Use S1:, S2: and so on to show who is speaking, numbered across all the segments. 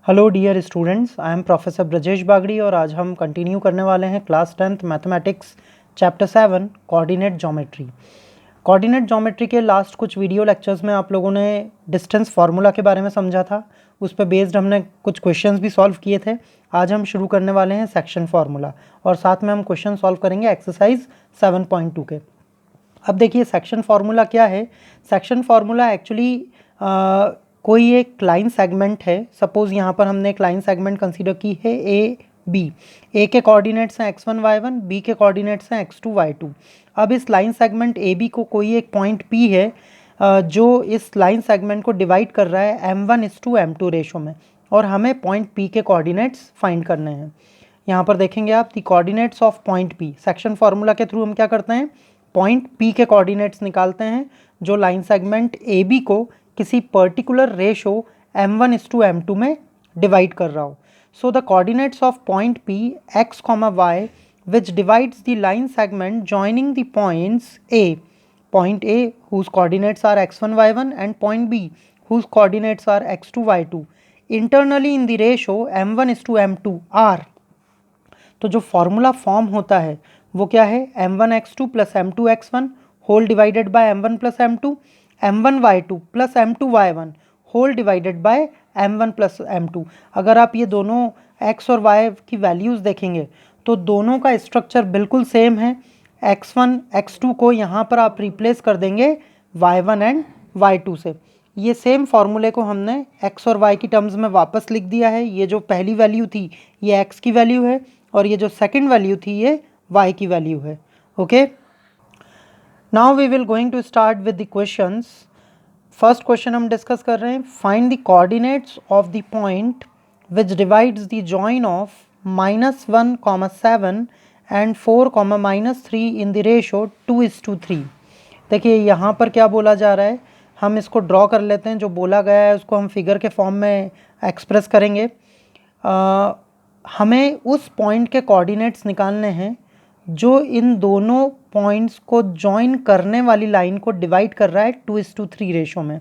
S1: Hello dear students, I am professor Brajesh Bagdi और आज हम कंटिन्यू करने वाले हैं class 10th mathematics chapter 7 coordinate geometry. Coordinate geometry के लास्ट कुछ वीडियो लेक्चर्स में आप लोगों ने डिस्टेंस फार्मूला के बारे में समझा था, उस पर बेस्ड हमने कुछ क्वेश्चंस भी सॉल्व किए थे। आज हम शुरू करने वाले हैं सेक्शन फार्मूला और साथ में हम क्वेश्चन सॉल्व करेंगे एक्सरसाइज 7.2 के। अब देखिए सेक्शन फार्मूला क्या है। सेक्शन फार्मूला एक्चुअली कोई एक लाइन सेगमेंट है। सपोज यहाँ पर हमने एक लाइन सेगमेंट कंसीडर की है ए बी। ए के कोऑर्डिनेट्स हैं x1 y1, बी के कोऑर्डिनेट्स हैं x2 y2। अब इस लाइन सेगमेंट ए बी को कोई एक पॉइंट P है जो इस लाइन सेगमेंट को डिवाइड कर रहा है m1:m2 रेशो में, और हमें पॉइंट P के कोऑर्डिनेट्स फाइंड करने हैं। यहाँ पर देखेंगे आप the coordinates of point P। Section formula के थ्रू हम क्या करते हैं, पॉइंट P के कोऑर्डिनेट्स निकालते हैं जो लाइन सेगमेंट ए बी को किसी पर्टिकुलर रेशो m1:m2 में डिवाइड कर रहा हो। So the coordinates of point P x, y which divides the line segment joining the points point A whose coordinates are x1 y1 and point B whose coordinates are x2 y2 internally in the ratio m1:m2 are। तो जो formula form होता है वो क्या है, m1x2 plus m2x1 whole divided by m1 plus m2, m1y2 plus m2y1 whole divided by m1 plus m2। अगर आप ये दोनों x और y की वैल्यूज़ देखेंगे तो दोनों का स्ट्रक्चर बिल्कुल सेम है। x1 x2 को यहाँ पर आप रिप्लेस कर देंगे y1 एंड y2 से। ये सेम फार्मूले को हमने x और y की टर्म्स में वापस लिख दिया है। ये जो पहली वैल्यू थी ये x की वैल्यू है और ये जो सेकंड वैल्यू थी ये y की वैल्यू है। Okay, now we will going to start with the questions. First question हम डिस्कस कर रहे हैं, find the coordinates of the point which divides the join of -1, 7 and 4, -3 in the ratio 2:3। देखिए यहाँ पर क्या बोला जा रहा है, हम इसको ड्रॉ कर लेते हैं। जो बोला गया है उसको हम फिगर के फॉर्म में एक्सप्रेस करेंगे। हमें उस पॉइंट के कोऑर्डिनेट्स निकालने हैं जो इन दोनों पॉइंट्स को जॉइन करने वाली लाइन को डिवाइड कर रहा है 2:3 रेशो में।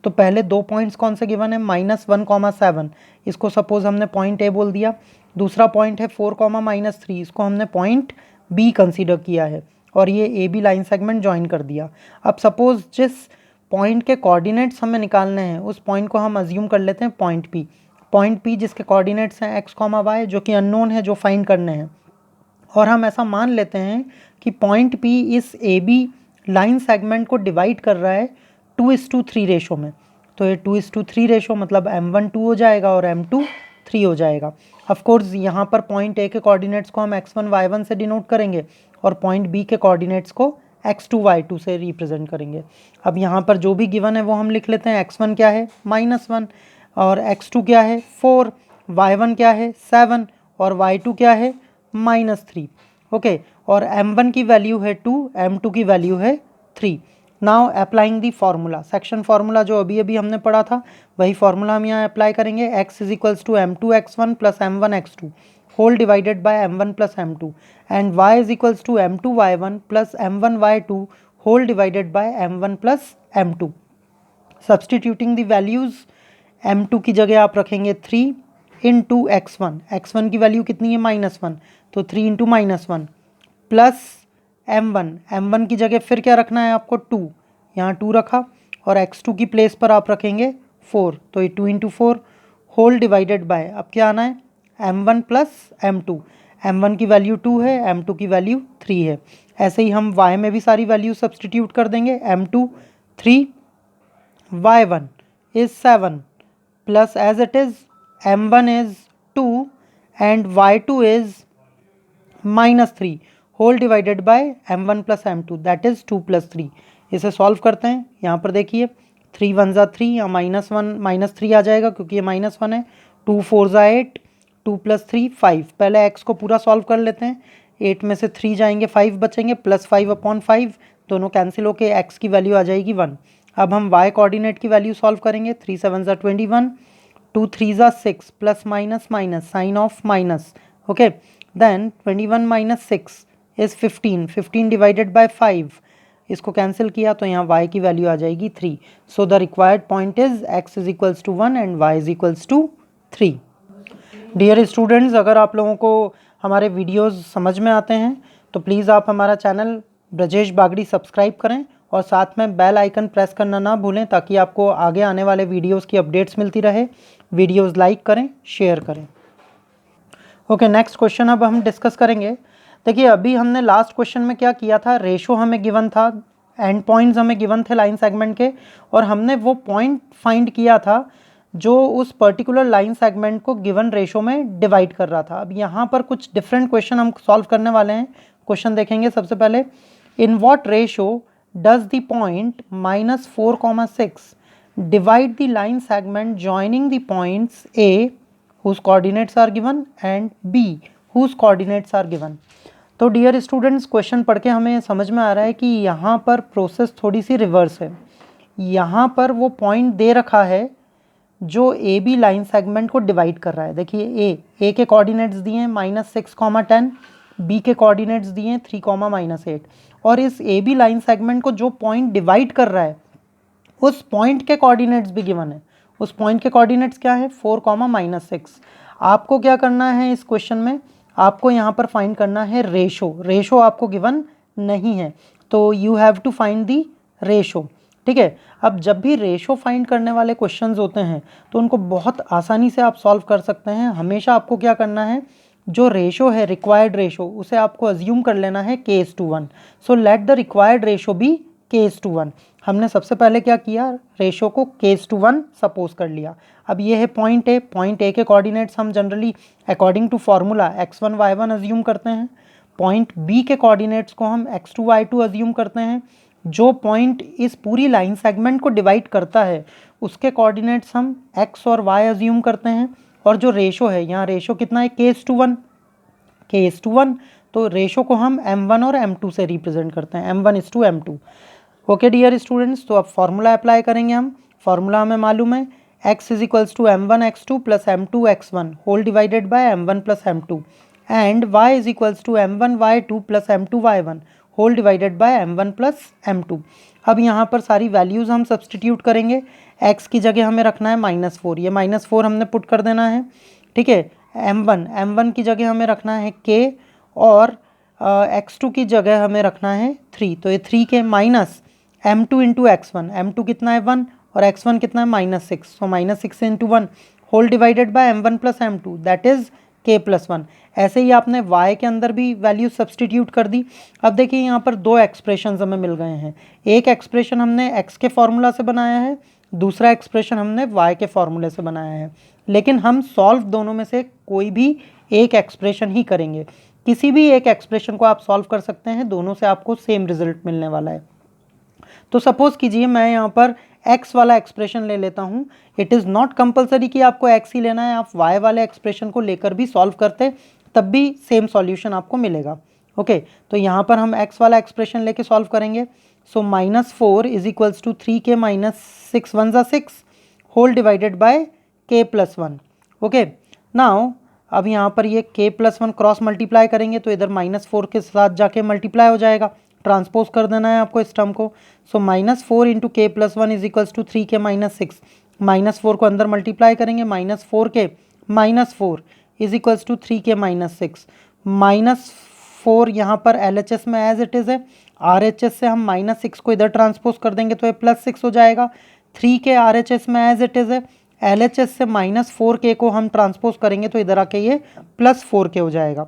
S1: तो पहले दो पॉइंट्स कौन से गिवन है, -1, 7, इसको सपोज हमने पॉइंट ए बोल दिया। दूसरा पॉइंट है 4, -3, इसको हमने पॉइंट बी कंसीडर किया है और ये A B line segment join कर दिया। अब सपोज जिस पॉइंट के कोऑर्डिनेट्स हमें निकालने हैं उस पॉइंट को हम अज्यूम कर लेते हैं पॉइंट पी। पॉइंट पी जिसके कोऑर्डिनेट्स हैं x, y जो कि अननोन है, जो फाइंड करने हैं। और हम ऐसा मान लेते हैं कि पॉइंट P इस ए बी लाइन सेगमेंट को डिवाइड कर रहा है 2:3 रेशो में। तो ये 2:3 रेशो मतलब m1 2 हो जाएगा और m2 3 हो जाएगा। ऑफ कोर्स यहाँ पर पॉइंट ए के कोऑर्डिनेट्स को हम x1 y1 से डिनोट करेंगे और पॉइंट बी के कोऑर्डिनेट्स को x2 y2 से रिप्रेजेंट करेंगे। अब यहाँ पर जो भी गिवन है वो हम लिख लेते हैं। x1 क्या है, -1, और x2 क्या है 4, y1 क्या है 7 और y2 क्या है -3। ओके, और m1 की वैल्यू है 2, m2 की वैल्यू है 3। नाउ अप्लाइंग दी फार्मूला, सेक्शन फार्मूला जो अभी अभी हमने पढ़ा था वही फार्मूला हम यहाँ अप्लाई करेंगे। x = m2x1 plus m1x2 whole divided by m1 plus m2 and y = m2y1 plus m1y2 whole divided by m1 plus m2। Substituting the values, m2 की जगह आप रखेंगे 3 इंटू x1। x1 की वैल्यू कितनी है -1, तो 3 इंटू -1 प्लस m1 की जगह फिर क्या रखना है आपको 2, यहाँ 2 रखा और x2 की प्लेस पर आप रखेंगे 4, तो ये 2 इंटू 4 होल डिवाइडेड बाय, अब क्या आना है m1 प्लस m2। m1 की वैल्यू 2 है, m2 की वैल्यू 3 है। ऐसे ही हम y में भी सारी वैल्यू सब्सटीट्यूट कर देंगे। m2 3, y1 is 7 plus as it is m1 is 2 and y2 is -3 whole divided by m1 plus m2 that is 2 + 3। इसे सॉल्व करते हैं। यहाँ पर देखिए 3 1 ज़ा 3 या -3 आ जाएगा क्योंकि ये -1 है। 2 4 ज़ा 8, 2 + 3 5। पहले x को पूरा सॉल्व कर लेते हैं। 8 में से 3 जाएंगे 5 बचेंगे, प्लस 5/5 दोनों कैंसिल होके x की वैल्यू आ जाएगी 1। अब हम y कोऑर्डिनेट की वैल्यू सॉल्व करेंगे। 3 7 ज़ा 21, 2 3 ज़ा 6 plus minus minus sign of minus. Okay, then 21 - 6 is 15, 15 divided by 5, इसको कैंसिल किया तो यहाँ y की वैल्यू आ जाएगी 3। So the required point is x = 1 and y = 3। Dear students, अगर आप लोगों को हमारे वीडियोस समझ में आते हैं तो प्लीज़ आप हमारा चैनल ब्रजेश बागड़ी सब्सक्राइब करें और साथ में बेल आइकन प्रेस करना ना भूलें ताकि आपको आगे आने वाले वीडियोस की अपडेट्स मिलती रहे। वीडियोस लाइक करें, शेयर करें। ओके, नेक्स्ट क्वेश्चन अब हम डिस्कस करेंगे। देखिए, अभी हमने लास्ट क्वेश्चन में क्या किया था, रेशो हमें गिवन था, एंड पॉइंट्स हमें गिवन थे लाइन सेगमेंट के, और हमने वो पॉइंट फाइंड किया था जो उस पर्टिकुलर लाइन सेगमेंट को गिवन रेशो में डिवाइड कर रहा था। अब यहाँ पर कुछ डिफरेंट क्वेश्चन हम सॉल्व करने वाले हैं। क्वेश्चन देखेंगे सबसे पहले, in what ratio does the point -4,6 divide the line segment joining the points A whose coordinates are given and B whose coordinates are given। तो डियर स्टूडेंट्स, क्वेश्चन पढ़ के हमें समझ में आ रहा है कि यहाँ पर प्रोसेस थोड़ी सी रिवर्स है। यहाँ पर वो पॉइंट दे रखा है जो ए बी लाइन सेगमेंट को डिवाइड कर रहा है। देखिए, ए के कोऑर्डिनेट्स दिए हैं -6,10, बी के कोऑर्डिनेट्स दिए हैं 3,-8, और इस ए बी लाइन सेगमेंट को जो पॉइंट डिवाइड कर रहा है उस पॉइंट के कोऑर्डिनेट्स भी गिवन है। उस पॉइंट के कोऑर्डिनेट्स क्या है, 4,-6। आपको क्या करना है इस क्वेश्चन में, आपको यहाँ पर फाइंड करना है रेशो। रेशो आपको गिवन नहीं है तो you have to find the ratio. ठीक है, अब जब भी रेशो फाइंड करने वाले क्वेश्चंस होते हैं तो उनको बहुत आसानी से आप सॉल्व कर सकते हैं। हमेशा आपको क्या करना है, जो रेशो है रिक्वायर्ड रेशो, उसे आपको अज्यूम कर लेना है K:1। So let the required ratio be K:1। हमने सबसे पहले क्या किया, रेशो को K:1 सपोज कर लिया। अब ये है पॉइंट ए। पॉइंट ए के कोऑर्डिनेट्स हम generally according to formula x1 y1 assume करते हैं। पॉइंट बी के कोऑर्डिनेट्स को हम x2 y2 अज्यूम करते हैं। जो पॉइंट इस पूरी लाइन सेगमेंट को डिवाइड करता है उसके कोऑर्डिनेट्स हम x और y अज्यूम करते हैं। और जो रेशो है, यहाँ रेशो कितना है, K:1। K:1, तो रेशो को हम m1 और m2 से रिप्रेजेंट करते हैं, m1:m2। ओके डियर स्टूडेंट्स, तो अब फॉर्मूला अप्लाई करेंगे हम। फॉर्मूला हमें मालूम है, x is equals to m1x2 plus m2x1 whole divided by m1 plus m2, and y is equals to m1y2 plus m2y1 whole divided by m1 plus m2। अब यहाँ पर सारी वैल्यूज़ हम सब्सटीट्यूट करेंगे। x की जगह हमें रखना है -4, ये -4 हमने पुट कर देना है। ठीक है, m1 की जगह हमें रखना है k, और x2 की जगह हमें रखना है 3, तो ये 3 के minus m2 into x1, m2 कितना है 1 और x1 कितना है -6, so -6 into 1 whole divided by m1 plus m2 that is k+1। ऐसे ही आपने y के अंदर भी वैल्यू सब्सटीट्यूट कर दी। अब देखिए, यहाँ पर दो एक्सप्रेशन हमें मिल गए हैं। एक एक्सप्रेशन हमने x के फॉर्मूला से बनाया है, दूसरा एक्सप्रेशन हमने y के फॉर्मूले से बनाया है, लेकिन हम सॉल्व दोनों में से कोई भी एक एक्सप्रेशन ही करेंगे। किसी भी एक एक्सप्रेशन को आप सॉल्व कर सकते हैं, दोनों से आपको सेम रिजल्ट मिलने वाला है। तो सपोज कीजिए मैं यहाँ पर x वाला एक्सप्रेशन ले लेता हूँ। इट इज़ नॉट कंपलसरी कि आपको x ही लेना है, आप y वाले एक्सप्रेशन को लेकर भी सॉल्व करते तब भी सेम सॉल्यूशन आपको मिलेगा। ओके, तो यहाँ पर हम x वाला एक्सप्रेशन लेके सॉल्व करेंगे। सो -4 इज इक्वल्स टू 3k - 6 1 ज़ा 6 whole divided by k+1। Okay, now अब यहाँ पर ये k+1 क्रॉस मल्टीप्लाई करेंगे तो इधर -4 के साथ जाके मल्टीप्लाई हो जाएगा, ट्रांसपोज कर देना है आपको इस टर्म को। So -4 into k+1 is equals to 3k - 6, -4 को अंदर मल्टीप्लाई करेंगे, -4k -4 is equals to 3k - 6, -4 यहाँ पर LHS में एज इट इज़ है, RHS से हम -6 को इधर ट्रांसपोज कर देंगे तो ये +6 हो जाएगा। 3k RHS में एज इट इज़ है, LHS से -4k को हम ट्रांसपोज करेंगे तो इधर आके ये +4k हो जाएगा।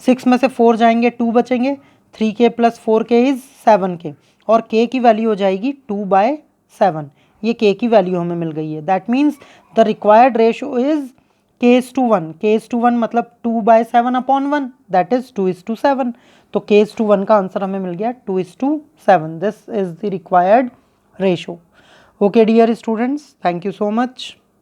S1: 6 में से 4 जाएंगे, 2 बचेंगे, 3k + 4k इज 7k, और k की वैल्यू हो जाएगी 2/7। ये k की वैल्यू हमें मिल गई है। That means the required ratio is K:1। K:1 मतलब 2/7/1, दैट इज 2:7। तो K:1 का आंसर हमें मिल गया 2:7। This is the required ratio. Okay dear students, thank you so much.